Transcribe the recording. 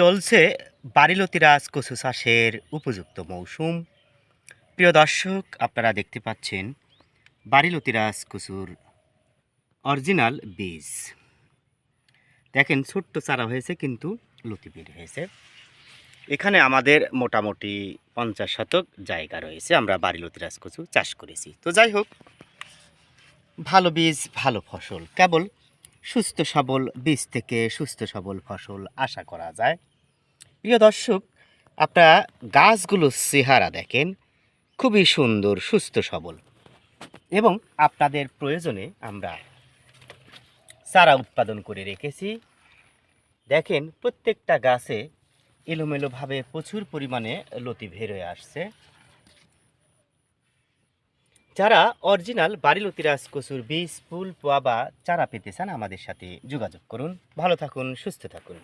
চলছে বারিলতিরাজ কচু চাষের উপযুক্ত মৌসুম। প্রিয় দর্শক, আপনারা দেখতে পাচ্ছেন বারিলতিরাজ কচুর অরিজিনাল বীজ। দেখেন ছোট্ট চারা হয়েছে কিন্তু লতি বের হয়েছে। এখানে আমাদের মোটামুটি 50 শতক জায়গা রয়েছে, আমরা বারিলতিরাজ কচু চাষ করেছি। তো যাই হোক, ভালো বীজ ভালো ফসল, কেবল সুস্থ সবল বীজ থেকে সুস্থ সবল ফসল আশা করা যায়। প্রিয় দর্শক, আপনারা গাছগুলোর চেহারা দেখেন, খুবই সুন্দর সুস্থ সবল, এবং আপনাদের প্রয়োজনে আমরা চারা উৎপাদন করে রেখেছি। দেখেন প্রত্যেকটা গাছে এলোমেলোভাবে প্রচুর পরিমাণে লতি বের হয়ে আসছে। যারা অরিজিনাল বারিলতিরাজ কচুর বীজ, ফুল, পোয়া বা চারা পেতে চান, আমাদের সাথে যোগাযোগ করুন। ভালো থাকুন, সুস্থ থাকুন।